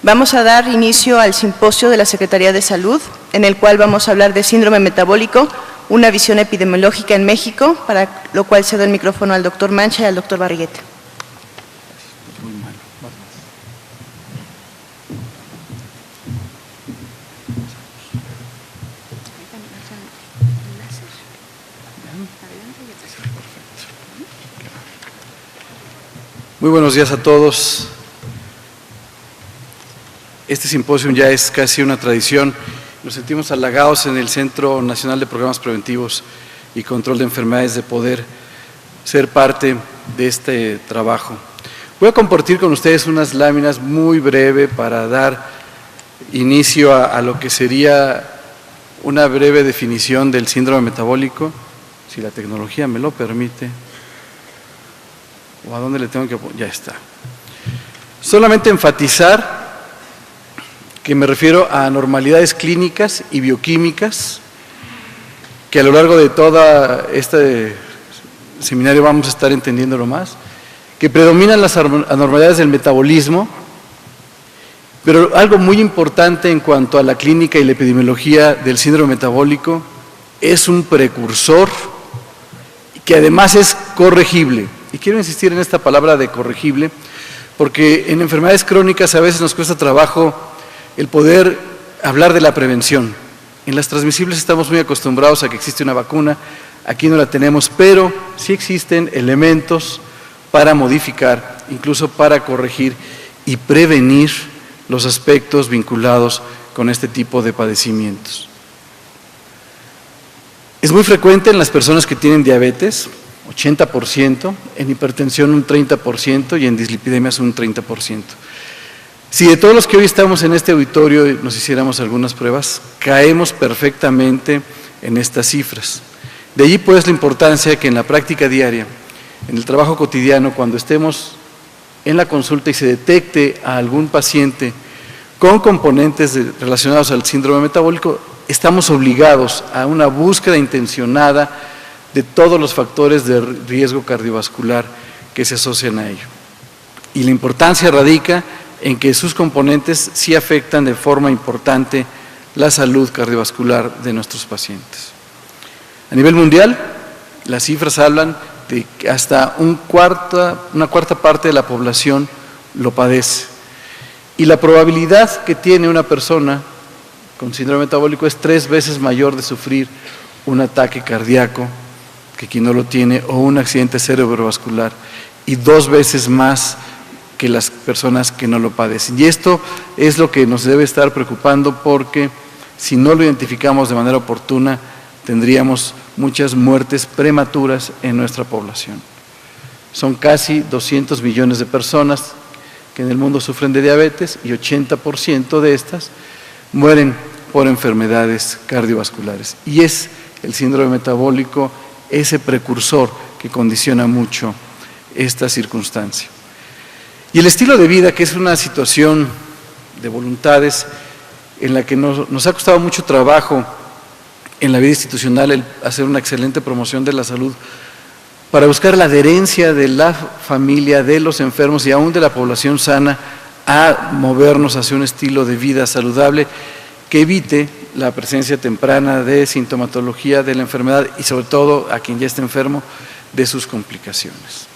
Vamos a dar inicio al simposio de la Secretaría de Salud, en el cual vamos a hablar de síndrome metabólico, una visión epidemiológica en México, para lo cual cedo el micrófono al doctor Mancha y al doctor Barriguete. Muy buenos días a todos. Este simposio ya es casi una tradición. Nos sentimos halagados en el Centro Nacional de Programas Preventivos y Control de Enfermedades de poder ser parte de este trabajo. Voy a compartir con ustedes unas láminas muy breves para dar inicio a lo que sería una breve definición del síndrome metabólico, si la tecnología me lo permite. ¿O a dónde le tengo que poner? Ya está. Solamente enfatizar que me refiero a anormalidades clínicas y bioquímicas que a lo largo de todo este seminario vamos a estar entendiéndolo más, que predominan las anormalidades del metabolismo, pero algo muy importante en cuanto a la clínica y la epidemiología del síndrome metabólico es un precursor que además es corregible. Y quiero insistir en esta palabra de corregible, porque en enfermedades crónicas a veces nos cuesta trabajo el poder hablar de la prevención. En las transmisibles estamos muy acostumbrados a que existe una vacuna, aquí no la tenemos, pero sí existen elementos para modificar, incluso para corregir y prevenir los aspectos vinculados con este tipo de padecimientos. Es muy frecuente en las personas que tienen diabetes, 80%, en hipertensión un 30% y en dislipidemias un 30%. Si de todos los que hoy estamos en este auditorio nos hiciéramos algunas pruebas, caemos perfectamente en estas cifras. De allí pues la importancia que en la práctica diaria, en el trabajo cotidiano, cuando estemos en la consulta y se detecte a algún paciente con componentes relacionados al síndrome metabólico, estamos obligados a una búsqueda intencionada de todos los factores de riesgo cardiovascular que se asocian a ello. Y la importancia radica en que sus componentes sí afectan de forma importante la salud cardiovascular de nuestros pacientes. A nivel mundial, las cifras hablan de que hasta una cuarta parte de la población lo padece. Y la probabilidad que tiene una persona con síndrome metabólico es 3 veces mayor de sufrir un ataque cardíaco que quien no lo tiene, o un accidente cerebrovascular, y 2 veces más que las personas que no lo padecen. Y esto es lo que nos debe estar preocupando, porque si no lo identificamos de manera oportuna, tendríamos muchas muertes prematuras en nuestra población. Son casi 200 millones de personas que en el mundo sufren de diabetes y 80% de estas mueren por enfermedades cardiovasculares. Y es el síndrome metabólico ese precursor que condiciona mucho esta circunstancia. Y el estilo de vida, que es una situación de voluntades en la que nos ha costado mucho trabajo en la vida institucional el hacer una excelente promoción de la salud para buscar la adherencia de la familia, de los enfermos y aún de la población sana a movernos hacia un estilo de vida saludable que evite la presencia temprana de sintomatología de la enfermedad y sobre todo a quien ya está enfermo de sus complicaciones.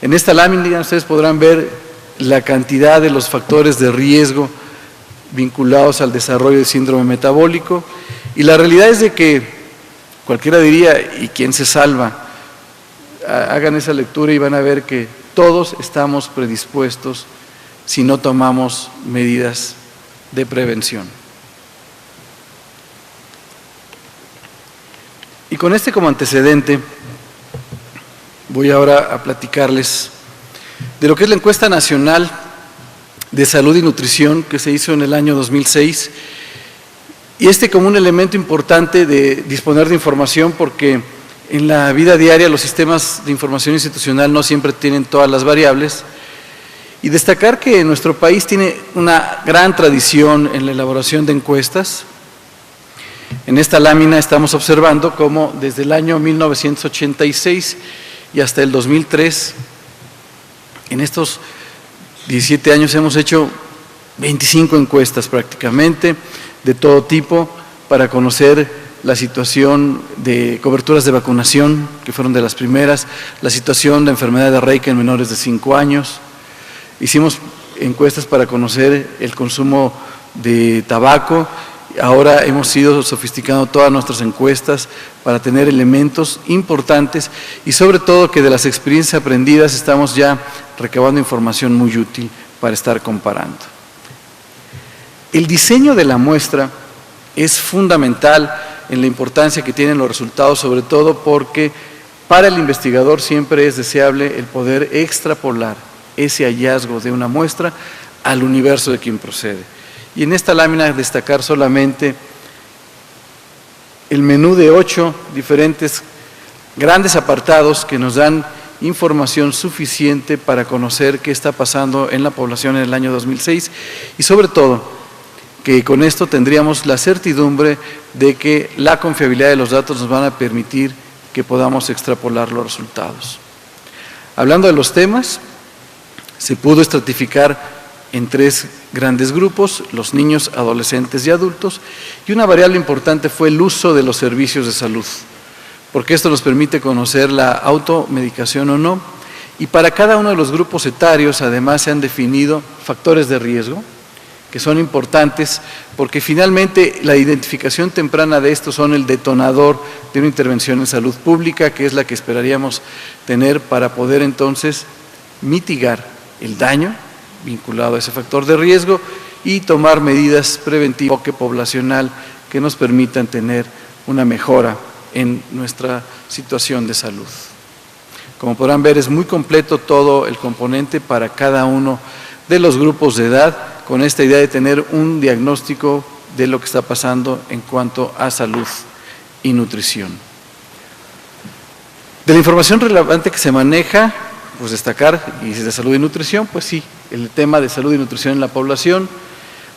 En esta lámina ustedes podrán ver la cantidad de los factores de riesgo vinculados al desarrollo del síndrome metabólico, y la realidad es de que cualquiera diría, ¿y quién se salva? Hagan esa lectura y van a ver que todos estamos predispuestos si no tomamos medidas de prevención. Y con este como antecedente, voy ahora a platicarles de lo que es la encuesta nacional de salud y nutrición que se hizo en el año 2006, y como un elemento importante de disponer de información, porque en la vida diaria los sistemas de información institucional no siempre tienen todas las variables, y destacar que nuestro país tiene una gran tradición en la elaboración de encuestas. En esta lámina estamos observando cómo desde el año 1986 y hasta el 2003, en estos 17 años hemos hecho 25 encuestas prácticamente, de todo tipo, para conocer la situación de coberturas de vacunación, que fueron de las primeras, la situación de enfermedad de Reika en menores de 5 años. Hicimos encuestas para conocer el consumo de tabaco. Ahora hemos ido sofisticando todas nuestras encuestas para tener elementos importantes y sobre todo que de las experiencias aprendidas estamos ya recabando información muy útil para estar comparando. El diseño de la muestra es fundamental en la importancia que tienen los resultados, sobre todo porque para el investigador siempre es deseable el poder extrapolar ese hallazgo de una muestra al universo de quien procede. Y en esta lámina destacar solamente el menú de 8 diferentes grandes apartados que nos dan información suficiente para conocer qué está pasando en la población en el año 2006 y sobre todo que con esto tendríamos la certidumbre de que la confiabilidad de los datos nos van a permitir que podamos extrapolar los resultados. Hablando de los temas, se pudo estratificar en 3 grandes grupos, los niños, adolescentes y adultos, y una variable importante fue el uso de los servicios de salud, porque esto nos permite conocer la automedicación o no, y para cada uno de los grupos etarios además se han definido factores de riesgo, que son importantes porque finalmente la identificación temprana de estos son el detonador de una intervención en salud pública, que es la que esperaríamos tener para poder entonces mitigar el daño vinculado a ese factor de riesgo y tomar medidas preventivas o poblacional que nos permitan tener una mejora en nuestra situación de salud. Como podrán ver, es muy completo todo el componente para cada uno de los grupos de edad, con esta idea de tener un diagnóstico de lo que está pasando en cuanto a salud y nutrición. De la información relevante que se maneja, pues destacar, y de salud y nutrición, pues sí, el tema de salud y nutrición en la población,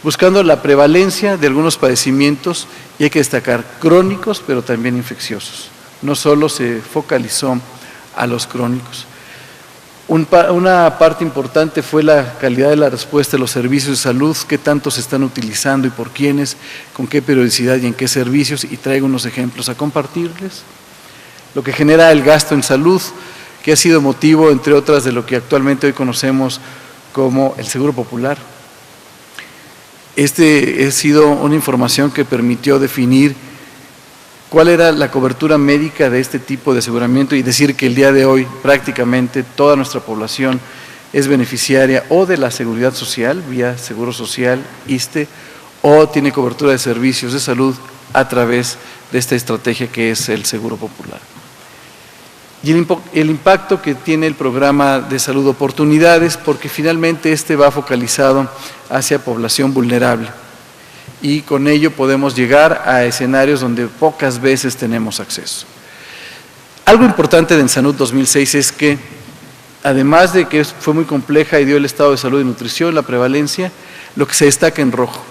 buscando la prevalencia de algunos padecimientos, y hay que destacar crónicos, pero también infecciosos. No solo se focalizó a los crónicos. Una parte importante fue la calidad de la respuesta de los servicios de salud, qué tanto se están utilizando y por quiénes, con qué periodicidad y en qué servicios, y traigo unos ejemplos a compartirles. Lo que genera el gasto en salud, que ha sido motivo, entre otras, de lo que actualmente hoy conocemos como el Seguro Popular. Ha sido una información que permitió definir cuál era la cobertura médica de este tipo de aseguramiento y decir que el día de hoy prácticamente toda nuestra población es beneficiaria o de la seguridad social, vía Seguro Social, ISSSTE, o tiene cobertura de servicios de salud a través de esta estrategia que es el Seguro Popular. Y el impacto que tiene el programa de salud Oportunidades, porque finalmente va focalizado hacia población vulnerable. Y con ello podemos llegar a escenarios donde pocas veces tenemos acceso. Algo importante de Ensalud 2006 es que, además de que fue muy compleja y dio el estado de salud y nutrición, la prevalencia, lo que se destaca en rojo,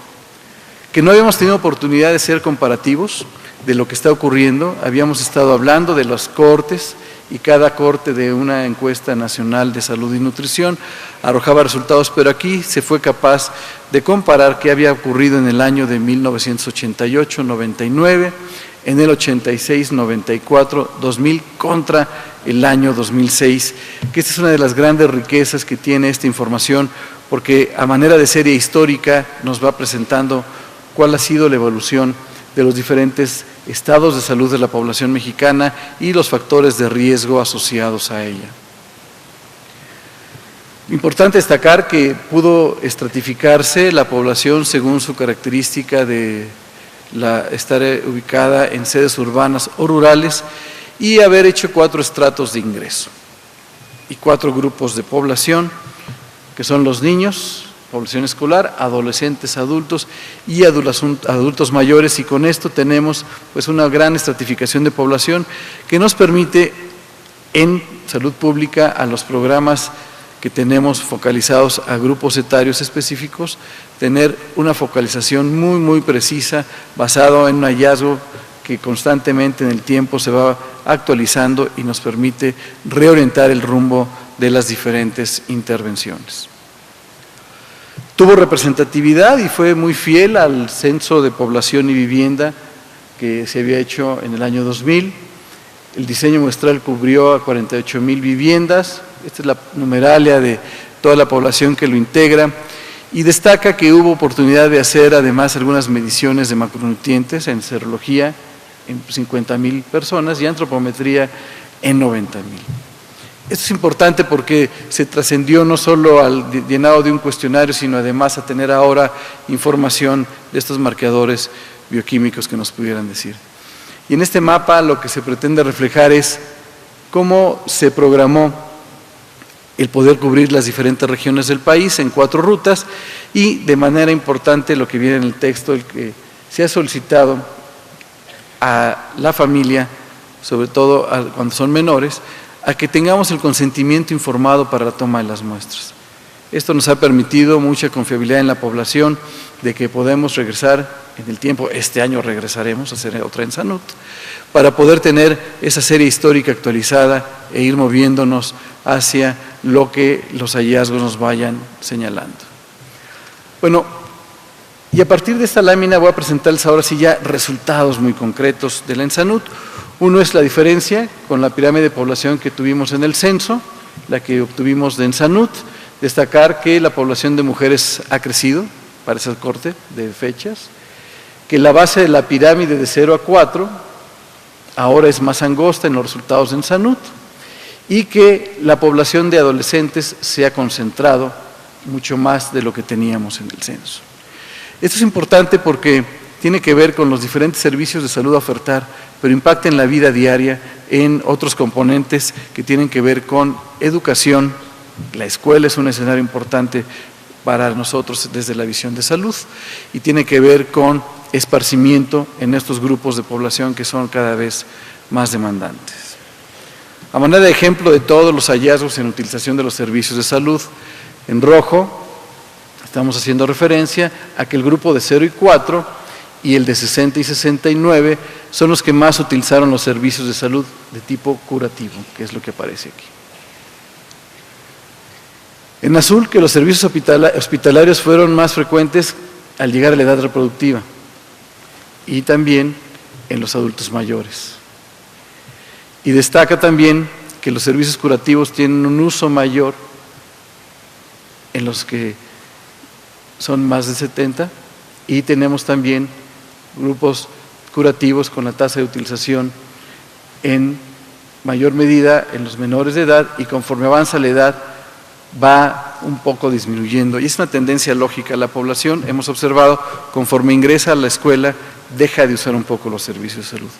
que no habíamos tenido oportunidad de ser comparativos de lo que está ocurriendo, habíamos estado hablando de los cortes, y cada corte de una encuesta nacional de salud y nutrición arrojaba resultados, pero aquí se fue capaz de comparar qué había ocurrido en el año de 1988-99, en el 86-94, 2000 contra el año 2006, que esta es una de las grandes riquezas que tiene esta información, porque a manera de serie histórica nos va presentando cuál ha sido la evolución de los diferentes estados de salud de la población mexicana y los factores de riesgo asociados a ella. Importante destacar que pudo estratificarse la población según su característica de estar ubicada en sedes urbanas o rurales y haber hecho 4 estratos de ingreso y 4 grupos de población, que son los niños, población escolar, adolescentes, adultos y adultos mayores, y con esto tenemos pues una gran estratificación de población que nos permite en salud pública a los programas que tenemos focalizados a grupos etarios específicos, tener una focalización muy precisa basado en un hallazgo que constantemente en el tiempo se va actualizando y nos permite reorientar el rumbo de las diferentes intervenciones. Tuvo representatividad y fue muy fiel al censo de población y vivienda que se había hecho en el año 2000. El diseño muestral cubrió a 48,000 viviendas. Esta es la numeralia de toda la población que lo integra. Y destaca que hubo oportunidad de hacer además algunas mediciones de macronutrientes en serología en 50,000 personas y antropometría en 90,000. Esto es importante porque se trascendió no solo al llenado de un cuestionario, sino además a tener ahora información de estos marcadores bioquímicos que nos pudieran decir. Y en este mapa lo que se pretende reflejar es cómo se programó el poder cubrir las diferentes regiones del país en 4 rutas y de manera importante lo que viene en el texto, el que se ha solicitado a la familia, sobre todo cuando son menores, a que tengamos el consentimiento informado para la toma de las muestras. Esto nos ha permitido mucha confiabilidad en la población de que podemos regresar en el tiempo, este año regresaremos a hacer otra en Sanut, para poder tener esa serie histórica actualizada e ir moviéndonos hacia lo que los hallazgos nos vayan señalando. Bueno, y a partir de esta lámina voy a presentarles ahora sí ya resultados muy concretos de la ENSANUT. Uno es la diferencia con la pirámide de población que tuvimos en el censo, la que obtuvimos de ENSANUT. Destacar que la población de mujeres ha crecido para ese corte de fechas, que la base de la pirámide de 0 a 4 ahora es más angosta en los resultados de ENSANUT y que la población de adolescentes se ha concentrado mucho más de lo que teníamos en el censo. Esto es importante porque tiene que ver con los diferentes servicios de salud a ofertar, pero impacta en la vida diaria en otros componentes que tienen que ver con educación. La escuela es un escenario importante para nosotros desde la visión de salud y tiene que ver con esparcimiento en estos grupos de población que son cada vez más demandantes. A manera de ejemplo de todos los hallazgos en utilización de los servicios de salud, en rojo estamos haciendo referencia a que el grupo de 0 y 4 y el de 60 y 69 son los que más utilizaron los servicios de salud de tipo curativo, que es lo que aparece aquí. En azul, que los servicios hospitalarios fueron más frecuentes al llegar a la edad reproductiva y también en los adultos mayores. Y destaca también que los servicios curativos tienen un uso mayor en los que son más de 70 y tenemos también grupos curativos con la tasa de utilización en mayor medida en los menores de edad y conforme avanza la edad va un poco disminuyendo y es una tendencia lógica. La población, hemos observado, conforme ingresa a la escuela, deja de usar un poco los servicios de salud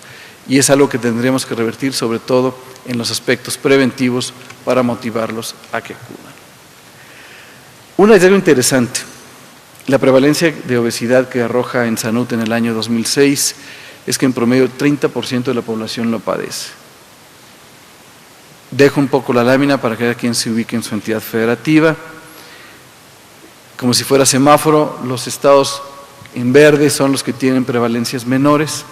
y es algo que tendremos que revertir, sobre todo en los aspectos preventivos para motivarlos a que acudan. Un hallazgo interesante, la prevalencia de obesidad que arroja ENSANUT en el año 2006 es que en promedio 30% de la población lo padece. Dejo un poco la lámina para que cada quien se ubique en su entidad federativa. Como si fuera semáforo, los estados en verde son los que tienen prevalencias menores,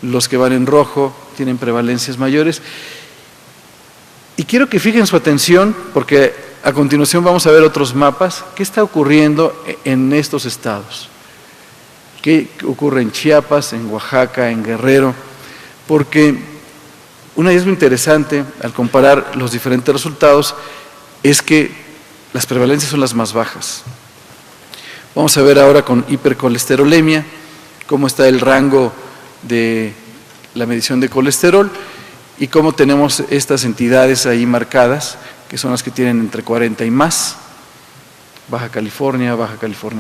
los que van en rojo tienen prevalencias mayores. Y quiero que fijen su atención, porque a continuación vamos a ver otros mapas. ¿Qué está ocurriendo en estos estados? ¿Qué ocurre en Chiapas, en Oaxaca, en Guerrero? Porque un hallazgo interesante al comparar los diferentes resultados es que las prevalencias son las más bajas. Vamos a ver ahora con hipercolesterolemia cómo está el rango de la medición de colesterol y cómo tenemos estas entidades ahí marcadas, que son las que tienen entre 40 y más: Baja California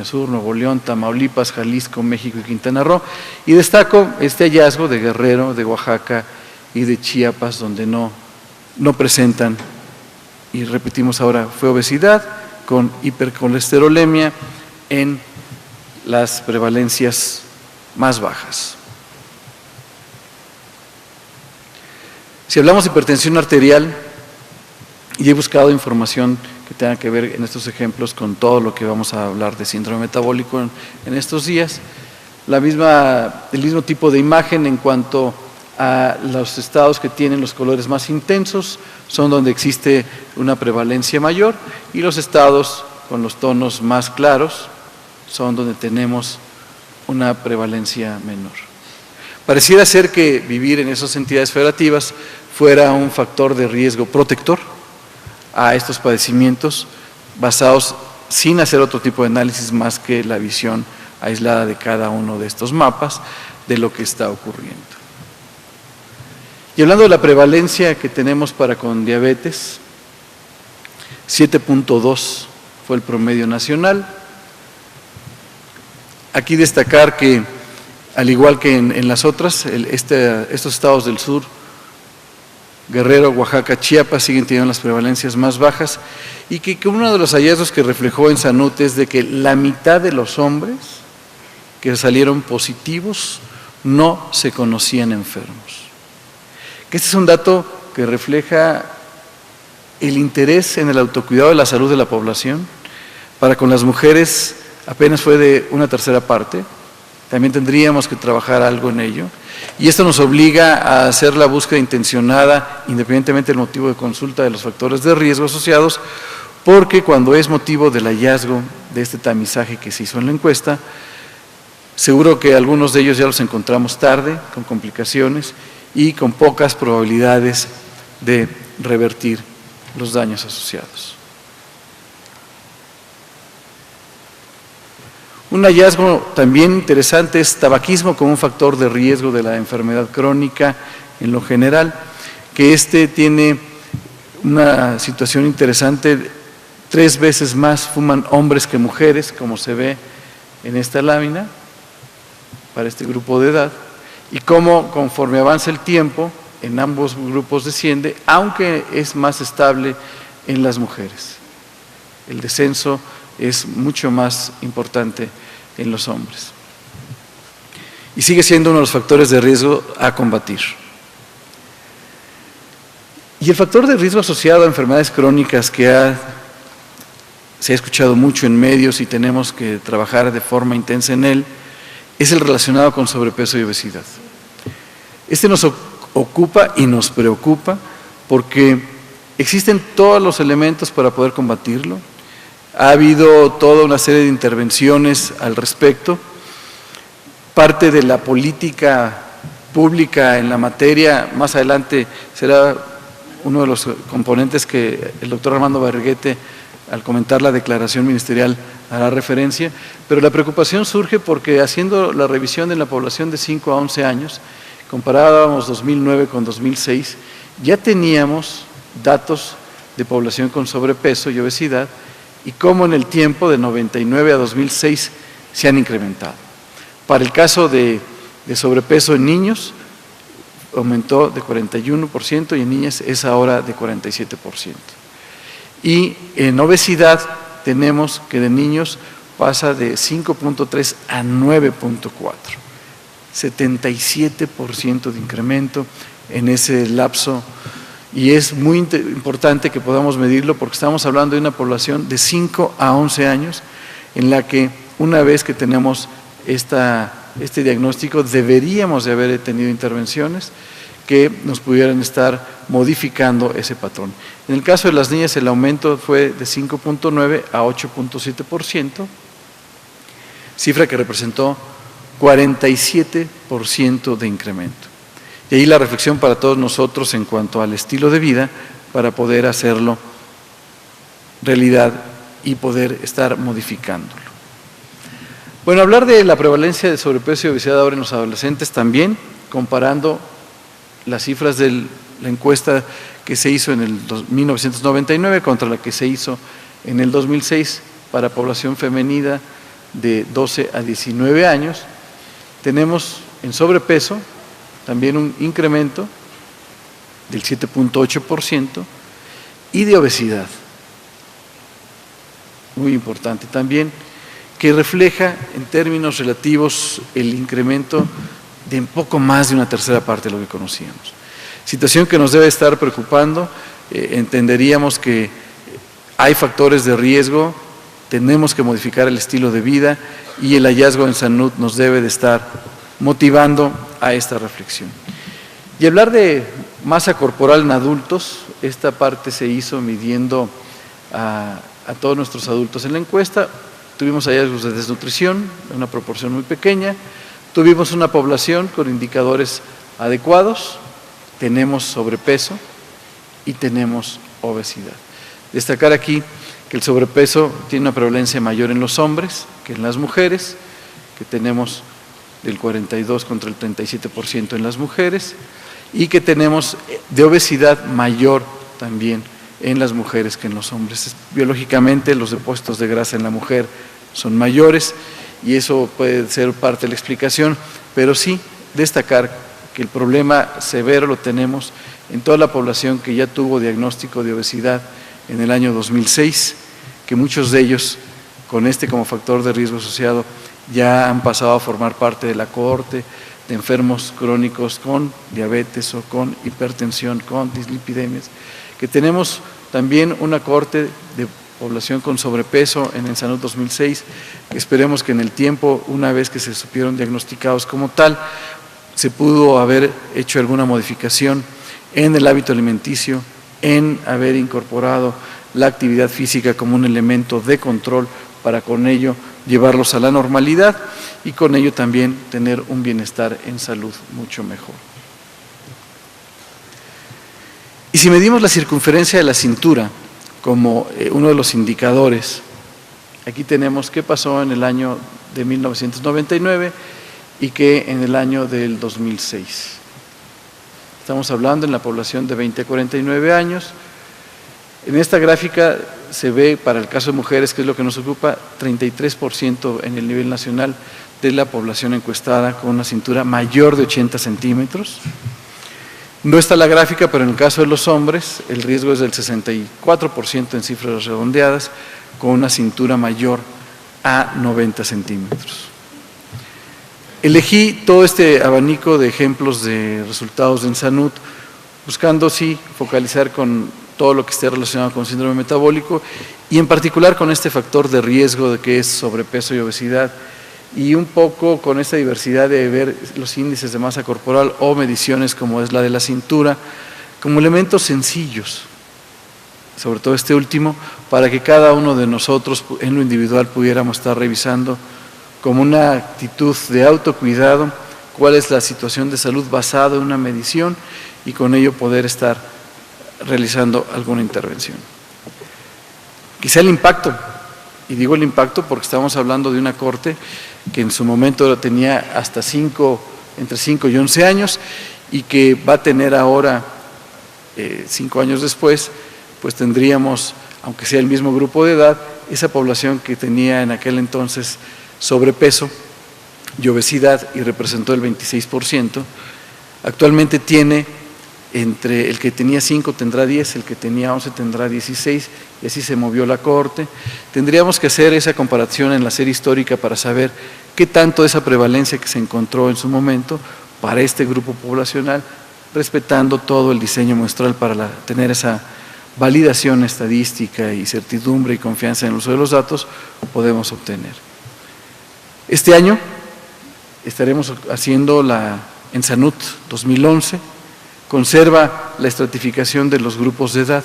Sur, Nuevo León, Tamaulipas, Jalisco, México y Quintana Roo. Y destaco este hallazgo de Guerrero, de Oaxaca y de Chiapas, donde no presentan, y repetimos ahora, fue obesidad con hipercolesterolemia en las prevalencias más bajas. Si hablamos de hipertensión arterial, y he buscado información que tenga que ver en estos ejemplos con todo lo que vamos a hablar de síndrome metabólico en estos días, el mismo tipo de imagen en cuanto a los estados que tienen los colores más intensos son donde existe una prevalencia mayor y los estados con los tonos más claros, son donde tenemos una prevalencia menor. Pareciera ser que vivir en esas entidades federativas fuera un factor de riesgo protector a estos padecimientos basados sin hacer otro tipo de análisis más que la visión aislada de cada uno de estos mapas de lo que está ocurriendo. Y hablando de la prevalencia que tenemos para con diabetes, 7.2 fue el promedio nacional. Aquí destacar que, al igual que en las otras, estos estados del sur, Guerrero, Oaxaca, Chiapas, siguen teniendo las prevalencias más bajas, y que uno de los hallazgos que reflejó en Salud es de que la mitad de los hombres que salieron positivos no se conocían enfermos. Que este es un dato que refleja el interés en el autocuidado de la salud de la población. Para con las mujeres apenas fue de una tercera parte, también tendríamos que trabajar algo en ello, y esto nos obliga a hacer la búsqueda intencionada, independientemente del motivo de consulta, de los factores de riesgo asociados, porque cuando es motivo del hallazgo de este tamizaje que se hizo en la encuesta, seguro que algunos de ellos ya los encontramos tarde, con complicaciones y con pocas probabilidades de revertir los daños asociados. Un hallazgo también interesante es tabaquismo como un factor de riesgo de la enfermedad crónica en lo general, que tiene una situación interesante, 3 veces más fuman hombres que mujeres, como se ve en esta lámina, para este grupo de edad, y cómo conforme avanza el tiempo, en ambos grupos desciende, aunque es más estable en las mujeres. El descenso es mucho más importante en los hombres. Y sigue siendo uno de los factores de riesgo a combatir. Y el factor de riesgo asociado a enfermedades crónicas que se ha escuchado mucho en medios y tenemos que trabajar de forma intensa en él, es el relacionado con sobrepeso y obesidad. Este nos ocupa y nos preocupa porque existen todos los elementos para poder combatirlo. Ha habido toda una serie de intervenciones al respecto. Parte de la política pública en la materia, más adelante será uno de los componentes que el doctor Armando Barriguete, al comentar la declaración ministerial, hará referencia, pero la preocupación surge porque haciendo la revisión de la población de 5 a 11 años, comparábamos 2009 con 2006, ya teníamos datos de población con sobrepeso y obesidad y cómo en el tiempo de 99 a 2006 se han incrementado. Para el caso de sobrepeso en niños, aumentó de 41% y en niñas es ahora de 47%. Y en obesidad tenemos que de niños pasa de 5.3 a 9.4, 77% de incremento en ese lapso, y es muy importante que podamos medirlo porque estamos hablando de una población de 5 a 11 años en la que una vez que tenemos este diagnóstico deberíamos de haber tenido intervenciones que nos pudieran estar modificando ese patrón. En el caso de las niñas el aumento fue de 5.9 a 8.7%, cifra que representó 47% de incremento. Y ahí la reflexión para todos nosotros en cuanto al estilo de vida para poder hacerlo realidad y poder estar modificándolo. Bueno, hablar de la prevalencia de sobrepeso y obesidad ahora en los adolescentes también, comparando las cifras de la encuesta que se hizo en el 1999 contra la que se hizo en el 2006 para población femenina de 12 a 19 años, tenemos en sobrepeso también un incremento del 7.8% y de obesidad, muy importante también, que refleja en términos relativos el incremento de un poco más de una tercera parte de lo que conocíamos. Situación que nos debe estar preocupando, entenderíamos que hay factores de riesgo, tenemos que modificar el estilo de vida y el hallazgo en salud nos debe de estar motivando a esta reflexión. Y hablar de masa corporal en adultos, esta parte se hizo midiendo a todos nuestros adultos en la encuesta, tuvimos hallazgos de desnutrición, en una proporción muy pequeña, tuvimos una población con indicadores adecuados, tenemos sobrepeso y tenemos obesidad. Destacar aquí que el sobrepeso tiene una prevalencia mayor en los hombres que en las mujeres, que tenemos del 42 contra el 37% en las mujeres, y que tenemos de obesidad mayor también en las mujeres que en los hombres. Biológicamente los depósitos de grasa en la mujer son mayores y eso puede ser parte de la explicación, pero sí destacar que el problema severo lo tenemos en toda la población que ya tuvo diagnóstico de obesidad en el año 2006, que muchos de ellos con este como factor de riesgo asociado ya han pasado a formar parte de la cohorte de enfermos crónicos con diabetes o con hipertensión, con dislipidemias, que tenemos también una cohorte de población con sobrepeso en ENSANUD 2006, que esperemos que en el tiempo, una vez que se supieron diagnosticados como tal, se pudo haber hecho alguna modificación en el hábito alimenticio, en haber incorporado la actividad física como un elemento de control para con ello llevarlos a la normalidad y con ello también tener un bienestar en salud mucho mejor. Y si medimos la circunferencia de la cintura como uno de los indicadores, aquí tenemos qué pasó en el año de 1999 y qué en el año del 2006. Estamos hablando en la población de 20 a 49 años. En esta gráfica se ve, para el caso de mujeres, que es lo que nos ocupa, 33% en el nivel nacional de la población encuestada con una cintura mayor de 80 centímetros. No está la gráfica, pero en el caso de los hombres, el riesgo es del 64% en cifras redondeadas, con una cintura mayor a 90 centímetros. Elegí todo este abanico de ejemplos de resultados de ENSANUD, buscando sí focalizar con todo lo que esté relacionado con síndrome metabólico y en particular con este factor de riesgo de que es sobrepeso y obesidad, y un poco con esta diversidad de ver los índices de masa corporal o mediciones como es la de la cintura, como elementos sencillos, sobre todo este último, para que cada uno de nosotros en lo individual pudiéramos estar revisando como una actitud de autocuidado cuál es la situación de salud basada en una medición y con ello poder estar realizando alguna intervención. Quizá el impacto, y digo el impacto porque estamos hablando de una corte que en su momento tenía hasta entre 5 y 11 años y que va a tener ahora, 5 años después, pues tendríamos, aunque sea el mismo grupo de edad, esa población que tenía en aquel entonces sobrepeso y obesidad y representó el 26%, actualmente tiene entre el que tenía 5 tendrá 10, el que tenía 11 tendrá 16 y así se movió la cohorte. Tendríamos que hacer esa comparación en la serie histórica para saber qué tanto esa prevalencia que se encontró en su momento para este grupo poblacional, respetando todo el diseño muestral para tener esa validación estadística y certidumbre y confianza en el uso de los datos, podemos obtener. Este año estaremos haciendo la ENSANUD 2011, conserva la estratificación de los grupos de edad,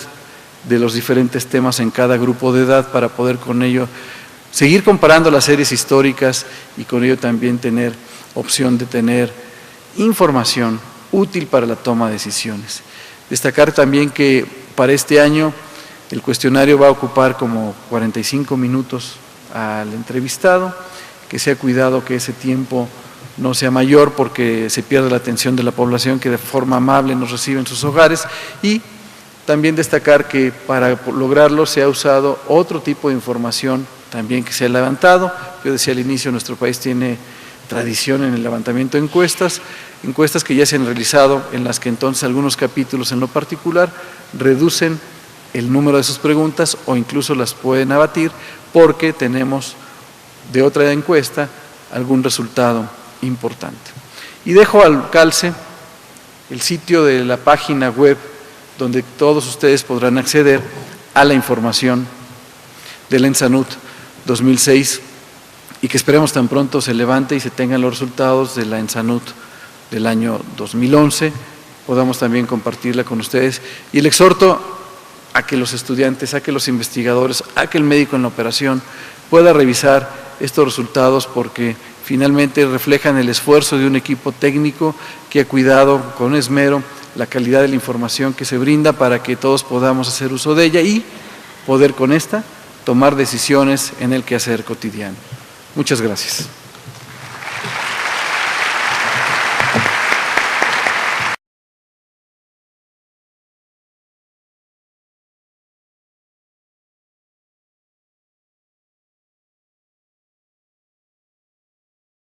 de los diferentes temas en cada grupo de edad para poder con ello seguir comparando las series históricas y con ello también tener opción de tener información útil para la toma de decisiones. Destacar también que para este año el cuestionario va a ocupar como 45 minutos al entrevistado, que sea cuidado que ese tiempo no sea mayor porque se pierde la atención de la población que de forma amable nos recibe en sus hogares, y también destacar que para lograrlo se ha usado otro tipo de información también que se ha levantado. Yo decía al inicio, nuestro país tiene tradición en el levantamiento de encuestas que ya se han realizado, en las que entonces algunos capítulos en lo particular reducen el número de sus preguntas o incluso las pueden abatir porque tenemos de otra encuesta algún resultado importante. Y dejo al calce el sitio de la página web donde todos ustedes podrán acceder a la información del ENSANUD 2006 y que esperemos tan pronto se levante y se tengan los resultados de la ENSANUD del año 2011, podamos también compartirla con ustedes. Y el exhorto a que los estudiantes, a que los investigadores, a que el médico en la operación pueda revisar estos resultados porque finalmente reflejan el esfuerzo de un equipo técnico que ha cuidado con esmero la calidad de la información que se brinda para que todos podamos hacer uso de ella y poder con esta tomar decisiones en el quehacer cotidiano. Muchas gracias.